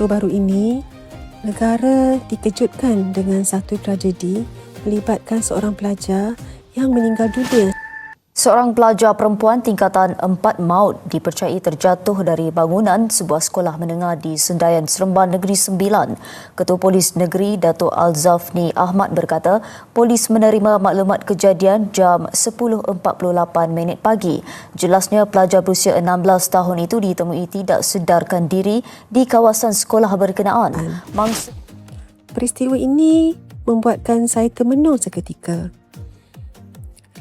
baru-baru ini, negara dikejutkan dengan satu tragedi melibatkan seorang pelajar yang meninggal dunia. Seorang pelajar perempuan tingkatan 4 maut dipercayai terjatuh dari bangunan sebuah sekolah menengah di Sundayan Seremban Negeri Sembilan. Ketua Polis Negeri Dato' Al-Zafni Ahmad berkata, polis menerima maklumat kejadian jam 10.48 pagi. Jelasnya pelajar berusia 16 tahun itu ditemui tidak sedarkan diri di kawasan sekolah berkenaan. Peristiwa ini membuatkan saya termenung seketika.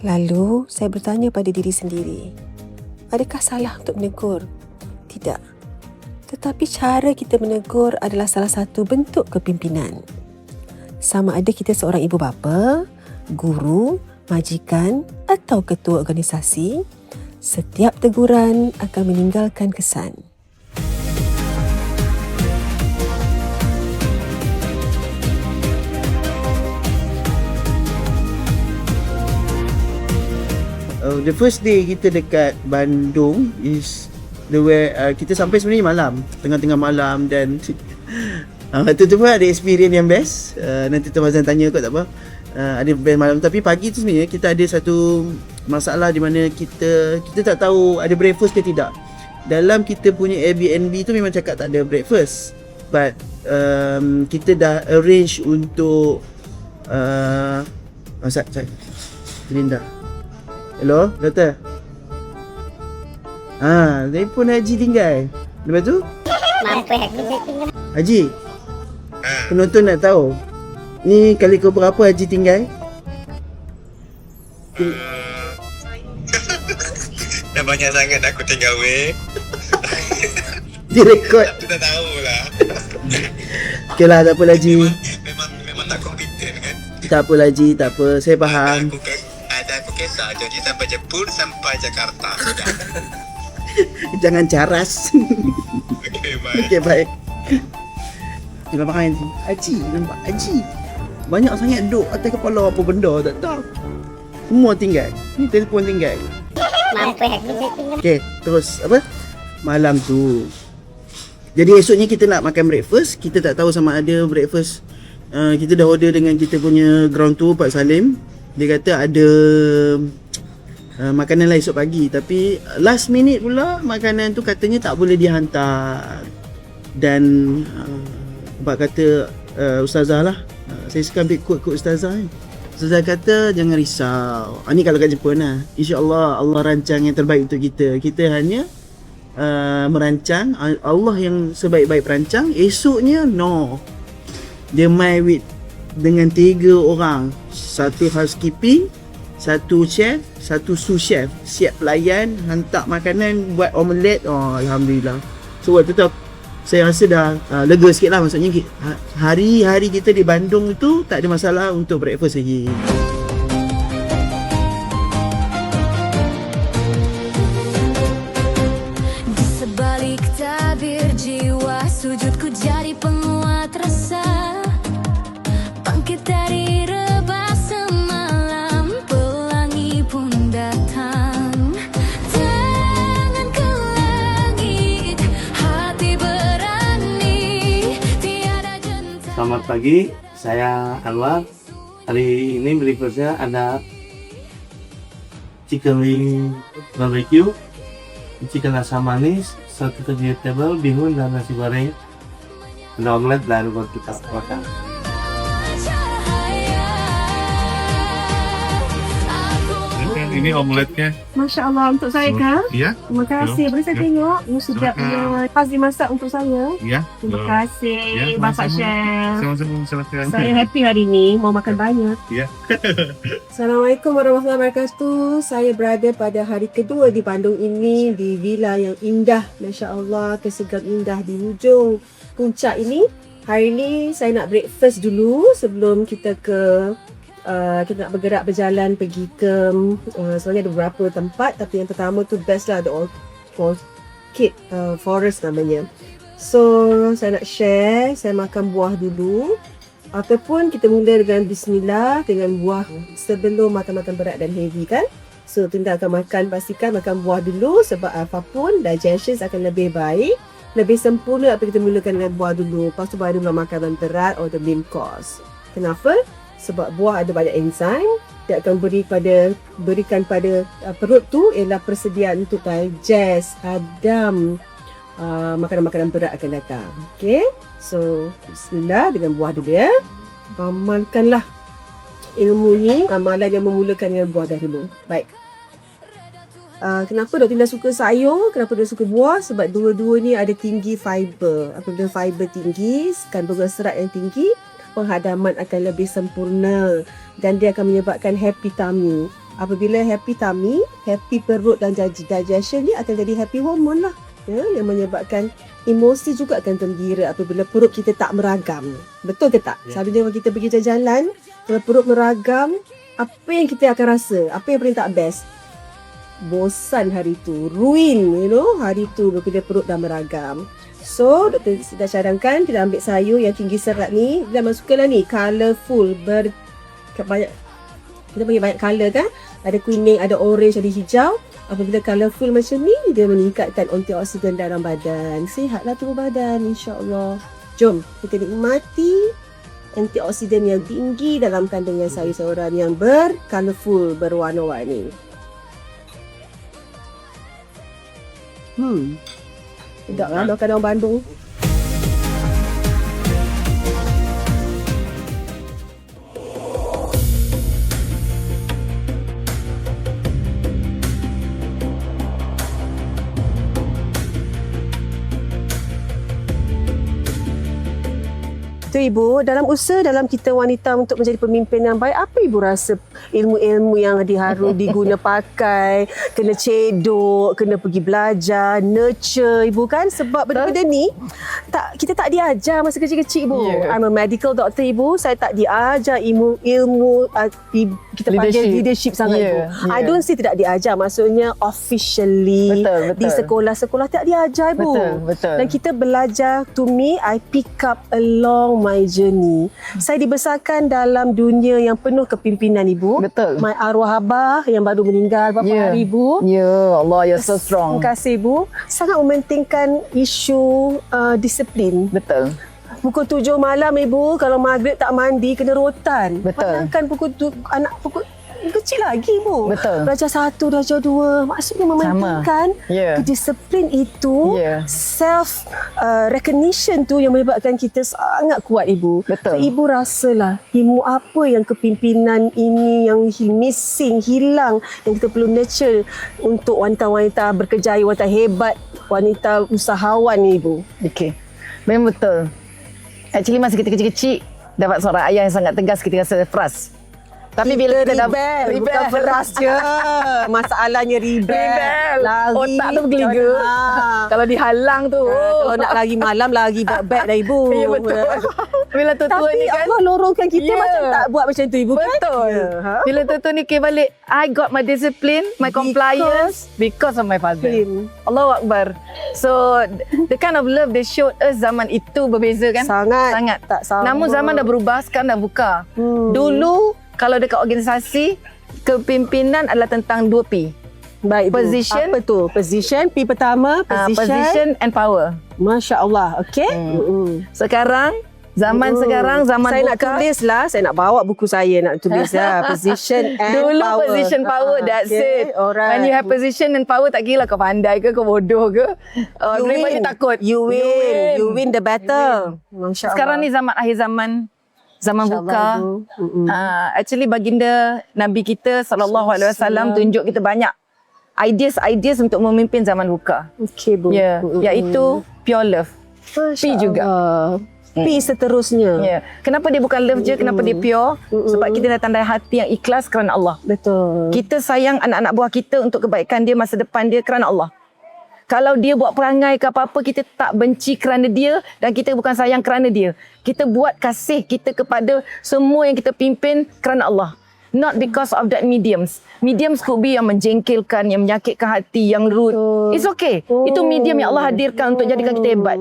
Lalu, saya bertanya pada diri sendiri, adakah salah untuk menegur? Tidak. Tetapi cara kita menegur adalah salah satu bentuk kepimpinan. Sama ada kita seorang ibu bapa, guru, majikan atau ketua organisasi, setiap teguran akan meninggalkan kesan. The first day kita dekat Bandung is the way kita sampai sebenarnya malam, tengah-tengah malam, dan tu pun ada experience yang best. Nanti Tuan Mazan tanya kot, tak apa. Ada best malam, tapi pagi tu sebenarnya kita ada satu masalah di mana kita tak tahu ada breakfast ke tidak. Dalam kita punya Airbnb tu memang cakap tak ada breakfast, but kita dah arrange untuk Linda. Hello, doktor. Telefon Haji tinggal. Lepas tu? Mampu aku. Haji, penonton nak tahu, ni kali keberapa Haji tinggal? Dah banyak sangat aku tinggal weh. Dia rekod. Aku dah tahu lah. Okey lah, tak apa Haji. Memang tak kompeten kan. Tak apa Haji, tak apa. Saya faham. Aku kisah jadi sampai Jepun sampai Jakarta. Jangan caras. Okey, baik. Okey, baik. Dia nampak Haji, nampak Haji. Banyak sangat duk atas kepala apa benda tak tahu. Semua tinggal. Ni telefon tinggal. Mampu aku. Okey, terus apa? Malam tu. Jadi esoknya kita nak makan breakfast. Kita tak tahu sama ada breakfast. Kita dah order dengan kita punya ground tour Pak Salim. Dia kata ada makanan lah esok pagi, tapi last minute pula makanan tu katanya tak boleh dihantar. Dan Pak kata Ustazah lah, saya suka ambil quote Ustazah ni. Ustazah kata jangan risau. Ni kalau kat Jepun lah, InsyaAllah Allah rancang yang terbaik untuk kita. Kita hanya merancang, Allah yang sebaik-baik perancang. Esoknya no, dia main with dengan 3 orang, satu housekeeping, satu chef, satu sous chef, siap pelayan, hantar makanan, buat omelette. Alhamdulillah. So waktu tu saya rasa dah lega sikit lah. Maksudnya hari-hari kita di Bandung tu tak ada masalah untuk breakfast lagi. Di sebalik tabir jiwa, sujudku jadi penguat rasa. Bangkit dari rebah semalam, pelangi pun datang. Tangan ke langit, hati berani, tiada jentah. Selamat pagi, saya Anwar. Hari ini breakfastnya ada chicken wing barbecue, chicken asam manis, satu vegetable, bihun dan nasi goreng, ada omelet dan buat kita makan. Ini omeletnya. Masya Allah, untuk saya kan? Iya. Terima kasih. Boleh saya tengok? Sedapnya. Khas dimasak untuk saya. Iya. Terima kasih Bapak Chef. Sama-sama. Saya happy hari ini. Mau makan banyak. Iya. Assalamualaikum warahmatullahi wabarakatuh. Saya berada pada hari kedua di Bandung ini, di villa yang indah. Masya Allah, kesegat indah di hujung puncak ini. Hari ini saya nak breakfast dulu sebelum kita kita nak bergerak berjalan pergi ke sebenarnya ada beberapa tempat, tapi yang pertama tu best lah, the Orchid Forest namanya. So saya nak share, saya makan buah dulu ataupun kita mula dengan bismillah dengan buah sebelum makan-makan berat dan heavy kan. So kita akan pastikan makan buah dulu sebab apapun digestion akan lebih baik. lebih sempurna apa kita mulakan dengan buah dulu. Lepas tu baru makanan berat or the main course. Kenapa? Sebab buah ada banyak enzim. Dia akan berikan pada perut tu ialah persediaan untuk digest, hadam makanan-makanan berat akan datang. Okay? So, bismillah dengan buah dulu ya. Amalkanlah ilmu ni, amalan yang memulakan dengan buah dahulu. Baik. Kenapa Dr. Indah suka sayur? Kenapa dia suka buah? Sebab dua-dua ni ada tinggi fiber. Apabila fiber tinggi, kandungan serat yang tinggi, penghadaman akan lebih sempurna dan dia akan menyebabkan happy tummy. Apabila happy tummy, happy perut dan digestion ni akan jadi happy hormone lah. Ya, yang menyebabkan emosi juga akan tergira apabila perut kita tak meragam. Betul ke tak? Selalunya kalau kita pergi jalan-jalan, kalau perut meragam, apa yang kita akan rasa? Apa yang paling tak best? Bosan hari tu, ruin hari tu bila perut dah meragam. So doktor dah cadangkan kita ambil sayur yang tinggi serat ni, kita masukkanlah ni colourful, kita bagi banyak colour kan, ada kuning, ada orange, ada hijau. Apabila colourful macam ni, dia meningkatkan antioksidan dalam badan, sihatlah tubuh badan insya-Allah. Jom kita nikmati antioksidan yang tinggi dalam kandungan sayur-sayuran yang colourful, berwarna-warni. Sedaplah makanan orang Bandung. Tu Ibu, dalam usaha dalam kita wanita untuk menjadi pemimpin yang baik, apa Ibu rasa ilmu-ilmu yang diguna pakai, kena cedok, kena pergi belajar, nurture Ibu kan? Sebab benda-benda ni kita tak diajar masa kecil-kecil Ibu. I'm a medical doctor Ibu, saya tak diajar ilmu kita panggil leadership sangat Ibu. I don't say tidak diajar, maksudnya officially di sekolah-sekolah tak diajar Ibu. Dan kita belajar, to me, I pick up along my journey. Saya dibesarkan dalam dunia yang penuh kepimpinan Ibu. Betul. My arwah abah yang baru meninggal beberapa hari Ibu. Ya Allah, you're so strong. Terima kasih Ibu. Sangat mementingkan isu disiplin. Betul. Pukul 7 malam Ibu, kalau maghrib tak mandi kena rotan. Betul. Padahal anak pukul kecil lagi Ibu. Betul. Darjah 1, darjah 2. Maksudnya mementingkan kedisiplin itu, self recognition tu yang menyebabkan kita sangat kuat Ibu. Betul. So, Ibu rasalah ilmu apa yang kepimpinan ini yang missing, hilang, yang kita perlu nurture untuk wanita-wanita berkejaya, wanita hebat, wanita usahawan ni Ibu. Okey. Memang betul. Actually masa kita kecil-kecil dapat seorang ayah yang sangat tegas, kita rasa frust. Tapi bila kita rebel, bukan frust je. Masalahnya rebel. Lari. Otak tu bergeliga. Kalau dihalang tu. Kalau nak lari malam, lari back dah Ibu. Ya betul. Bila tua-tua ni kan. Allah lorongkan kita macam tak buat macam tu Ibu kan. Betul. Bila tua-tua ni balik, I got my discipline, my compliance because of my father. Allahu Akbar. So the kind of love they showed us zaman itu berbeza kan. Sangat. Tak sama. Namun zaman dah berubah, sekarang dah buka. Dulu kalau dekat organisasi, kepimpinan adalah tentang 2 P. Baik, position. Apa tu? Position. P pertama, position and power. Masya Allah. Okey. Sekarang, zaman saya buka. Saya nak tulis lah. Saya nak bawa buku saya nak tulis lah. Position and dulu power. Position power, that's it. Alright. When you have position and power, tak kira lah kau pandai ke, kau bodoh ke. Everybody takut. You win. You win the battle. Masya Allah. Sekarang ni zaman akhir zaman buka. Actually baginda Nabi kita SAW tunjuk kita banyak ideas untuk memimpin zaman buka. Okey Bu. Iaitu pure love. P juga. P seterusnya. Kenapa dia bukan love je, kenapa dia pure? Sebab kita dah tandai hati yang ikhlas kerana Allah. Betul. Kita sayang anak-anak buah kita untuk kebaikan dia, masa depan dia kerana Allah. Kalau dia buat perangai ke apa-apa, kita tak benci kerana dia dan kita bukan sayang kerana dia. Kita buat kasih kita kepada semua yang kita pimpin kerana Allah. Not because of that mediums. Mediums could be yang menjengkelkan, yang menyakitkan hati, yang rude. It's okay. Itu medium yang Allah hadirkan untuk jadikan kita hebat.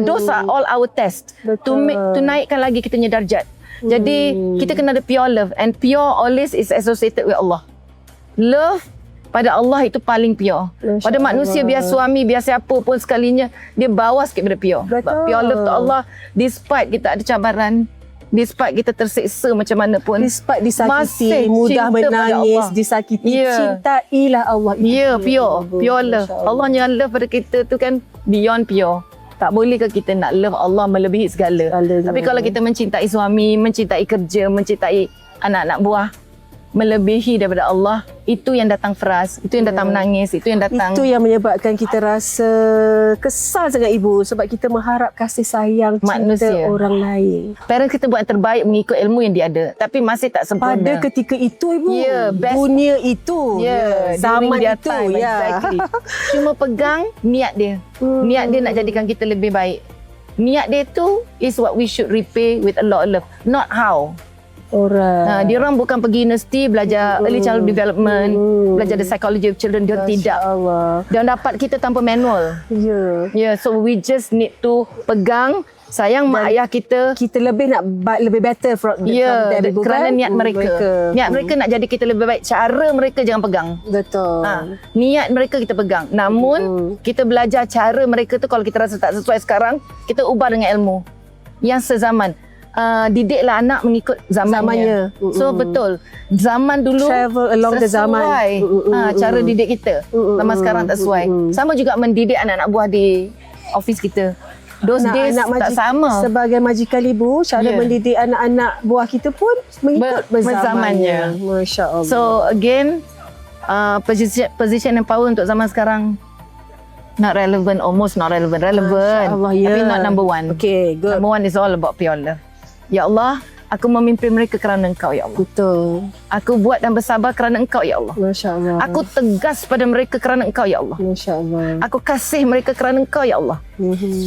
Those are all our test. To naikkan lagi kita punya darjat. Jadi kita kena ada pure love. And pure always is associated with Allah. Love pada Allah itu paling pure. Masya Pada manusia, biar suami, biar siapa pun sekalinya, dia bawah sikit daripada pure. Sebab pure love to Allah, despite kita ada cabaran, despite kita terseksa macam mana pun, Despite disakiti, masih mudah cinta pada menangis, Allah. disakiti, Ya. cintailah Allah. Ya, pure. Pure love. Masya Allah yang love pada kita tu kan beyond pure. Tak boleh ke kita nak love Allah melebihi segala. Tapi kalau kita mencintai suami, mencintai kerja, mencintai anak-anak buah, melebihi daripada Allah, itu yang datang frust, itu yang datang menangis, itu yang datang. Itu yang menyebabkan kita rasa kesal sangat ibu, sebab kita mengharap kasih sayang Manusia. cinta orang lain. Parents kita buat yang terbaik mengikut ilmu yang dia ada, tapi masih tak sempurna. Pada ketika itu ibu, Ya, best. dunia itu, zaman during their itu, time, ya. exactly. Cuma pegang niat dia. Niat dia nak jadikan kita lebih baik. Niat dia tu is what we should repay with a lot of love, not how. Orang. Dia orang bukan pergi universiti belajar early child development, belajar the psychology of children, dia tidak. Allah. Dia dapat kita tanpa manual. Ya. So we just need to pegang, sayang mak ayah kita. Kita lebih nak lebih better from them, ibu, Kerana kan? niat mereka. Niat mereka nak jadi kita lebih baik. Cara mereka jangan pegang. Betul. Niat mereka kita pegang. Namun kita belajar cara mereka tu, kalau kita rasa tak sesuai sekarang, kita ubah dengan ilmu yang sezaman. Didiklah anak mengikut zamannya. So betul. Zaman dulu Travel along the zaman. Cara didik kita. Zaman sekarang tak sesuai. Sama juga mendidik anak-anak buah di office kita. Those days tak sama. Sebagai majikan ibu, cara mendidik anak-anak buah kita pun mengikut berzamannya. Masya Allah. So again, position and power untuk zaman sekarang not relevant, almost not relevant. Relevant, Allah, tapi not number one. Okay, good. Number one is all about pure love. Ya Allah, aku memimpin mereka kerana Engkau, Ya Allah. Betul. Aku buat dan bersabar kerana Engkau, Ya Allah. Masya Allah. Aku tegas pada mereka kerana Engkau, Ya Allah. Masya Allah. Aku kasih mereka kerana Engkau, Ya Allah.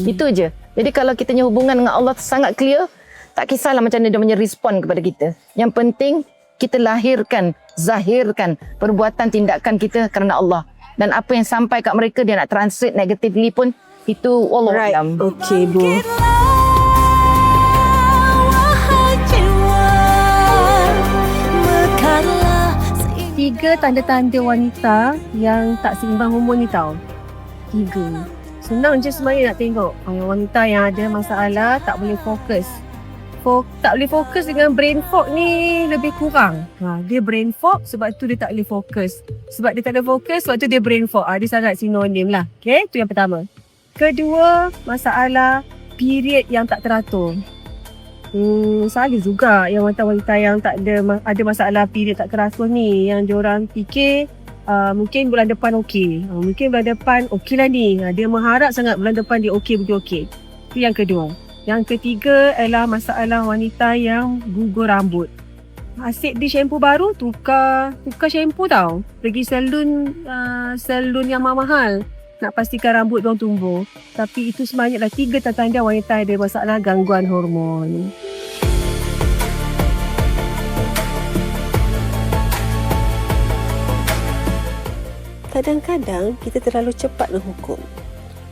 Itu je. Jadi kalau kita punya hubungan dengan Allah sangat clear, tak kisahlah macam mana dia punya respon kepada kita. Yang penting kita lahirkan, zahirkan perbuatan tindakan kita kerana Allah. Dan apa yang sampai kat mereka, dia nak translate negatively pun, itu wallahu a'lam. Okay, Bu. Tiga tanda-tanda wanita yang tak seimbang hormon ni tau. Tiga. Senang je sebenarnya nak tengok. Wanita yang ada masalah, tak boleh fokus. Tak boleh fokus dengan brain fog ni lebih kurang. Dia brain fog sebab tu dia tak boleh fokus. Sebab dia tak ada fokus, sebab tu dia brain fog. Dia sangat sinonim lah. Okay, tu yang pertama. Kedua, masalah period yang tak teratur. Salah juga yang wanita-wanita yang tak ada masalah period tak teratur ni, yang diorang fikir mungkin bulan depan okey. Mungkin bulan depan okey lah ni. Dia mengharap sangat bulan depan dia okey betul okey. Itu yang kedua. Yang ketiga adalah masalah wanita yang gugur rambut. Asyik beli shampoo baru, tukar shampoo tau. Pergi salon yang mahal. Nak pastikan rambut diorang tumbuh. Tapi itu sebenarnya adalah tiga tanda wanita ada masalah gangguan hormon. Kadang-kadang kita terlalu cepat menghukum.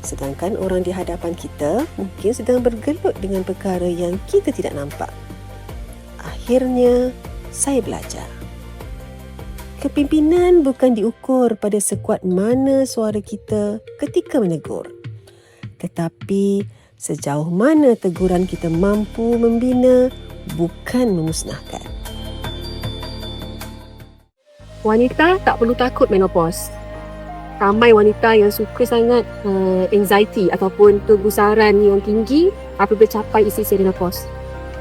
Sedangkan orang di hadapan kita mungkin sedang bergelut dengan perkara yang kita tidak nampak. Akhirnya, saya belajar. Kepimpinan bukan diukur pada sekuat mana suara kita ketika menegur. Tetapi sejauh mana teguran kita mampu membina, bukan memusnahkan. Wanita tak perlu takut menopause. Ramai wanita yang suka sangat anxiety ataupun kegusaran yang tinggi apabila capai isi menopause.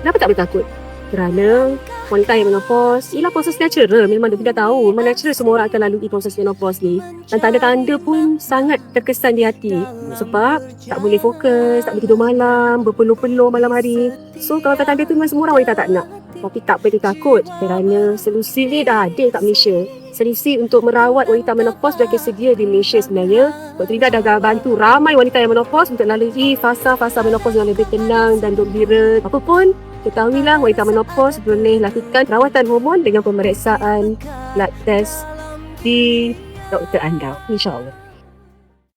Kenapa tak boleh takut? Kerana wanita yang menopause ialah proses natural. Memang dia dah tahu, memang natural semua orang akan lalui proses menopause ni. Dan tanda-tanda pun sangat terkesan di hati. Sebab tak boleh fokus, tak boleh tidur malam, berpeluh-peluh malam hari. So kalau tanda tu memang semua orang wanita tak nak. Tapi tak perlu takut kerana solusi ni dah ada kat Malaysia. Solusi untuk merawat wanita menopause dah tersedia di Malaysia sebenarnya. Dr. Ida dah bantu ramai wanita yang menopause untuk lalui fasa-fasa menopause yang lebih tenang dan gembira. Apapun, ketahuilah wanita menopause boleh lakukan rawatan hormon dengan pemeriksaan blood test di doktor anda. InsyaAllah.